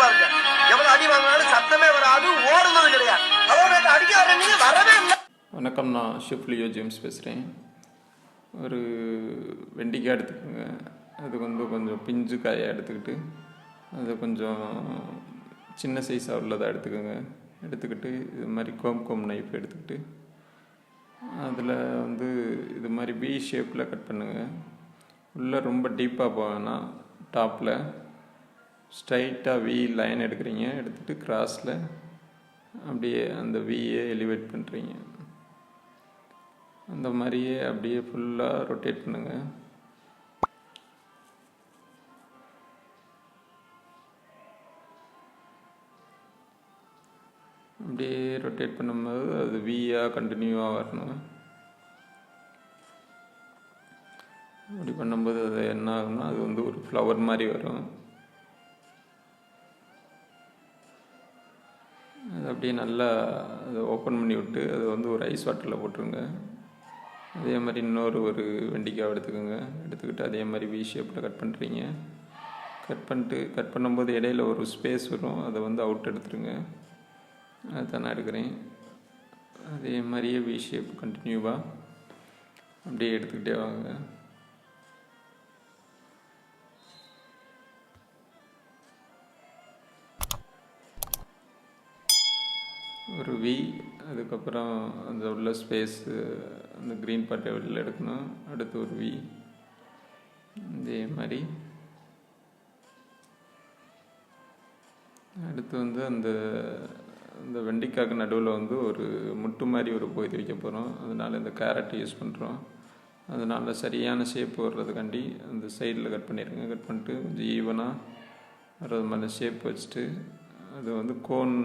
பாருங்க. எவ்வளவு அடி வாங்கினாலும் சத்தமே வராது, ஓடுனது கிடையாது. அவ்வளவு அடிக்க வர நீங்க வரவே இல்லை. வணக்கம், நான் ஷிப்லியோ ஜேம்ஸ் பேசுகிறேன். ஒரு வெண்டிக்காய் எடுத்துக்கோங்க. அது கொஞ்சம் பிஞ்சு காயாக எடுத்துக்கிட்டு அது கொஞ்சம் சின்ன சைஸாக உள்ளதாக எடுத்துக்கோங்க. எடுத்துக்கிட்டு இது மாதிரி கோம் நைஃப் எடுத்துக்கிட்டு அதில் இது மாதிரி பி ஷேப்பில் கட் பண்ணுங்கள். உள்ளே ரொம்ப டீப்பாக போவேன்னா டாப்பில் ஸ்ட்ரைட்டாக வி லைன் எடுக்கிறீங்க. எடுத்துகிட்டு கிராஸில் அப்படியே அந்த வியை எலிவேட் பண்ணுறீங்க. அந்த மாதிரியே அப்படியே ஃபுல்லாக ரொட்டேட் பண்ணுங்கள். அப்படியே ரொட்டேட் பண்ணும்போது அது வியாக கண்டினியூவாக வரணும். அப்படி பண்ணும்போது அது என்ன ஆகும்னா அது ஒரு ஃப்ளவர் மாதிரி வரும். அது அப்படியே நல்லா அதை ஓப்பன் பண்ணி விட்டு அது ஒரு ஐஸ் வாட்டரில் போட்டுருங்க. அதே மாதிரி ஒரு வெண்டிக்காய் எடுத்துக்கோங்க. எடுத்துக்கிட்டு அதே மாதிரி வி ஷேப்பில் கட் பண்ணுறீங்க. கட் பண்ணும்போது இடையில ஒரு ஸ்பேஸ் வரும், அதை அவுட் எடுத்துருங்க. அதுதான் நான் எடுக்கிறேன். அதே மாதிரியே வி ஷேப் கண்டினியூவாக அப்படியே எடுத்துக்கிட்டே வாங்க. ஒரு வி, அதுக்கப்புறம் அந்த உள்ள ஸ்பேஸு அந்த க்ரீன் பார்ட்டை வெளியில் எடுக்கணும். அடுத்து ஒரு வி, இதே மாதிரி. அடுத்து அந்த அந்த வெண்டிக்காய்க்கு நடுவில் ஒரு முட்டு மாதிரி ஒரு பகுதி வைக்க போகிறோம். அதனால் இந்த கேரட் யூஸ் பண்ணுறோம். அதனால் சரியான ஷேப் வர்றதுக்காண்டி அந்த சைடில் கட் பண்ணிடுங்க. கட் பண்ணிட்டு கொஞ்சம் ஈவனாக வர்றது மாதிரி ஷேப் வச்சுட்டு அது கோன்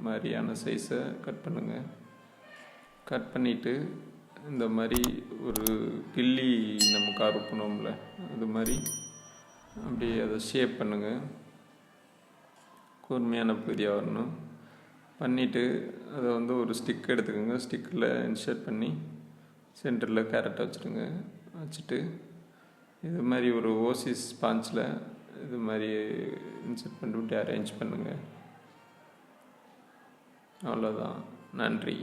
மாதிரியான சைஸை கட் பண்ணுங்கள். கட் பண்ணிவிட்டு இந்த மாதிரி ஒரு கிள்ளி நம்ம கார்வ் பண்ணுவோம்ல, அது மாதிரி அப்படியே அதை ஷேப் பண்ணுங்கள். கூர்மையான பகுதியாக வரணும். பண்ணிவிட்டு அதை ஒரு ஸ்டிக் எடுத்துக்கோங்க. ஸ்டிக்கில் இன்சர்ட் பண்ணி சென்டரில் கேரட்டை வச்சுருங்க. வச்சுட்டு இது மாதிரி ஒரு ஓசிஸ் ஸ்பாஞ்சில் இது மாதிரி இன்சர்ட் பண்ணிவிட்டு அரேஞ்ச் பண்ணுங்கள். அவ்வளோதான். நன்றி.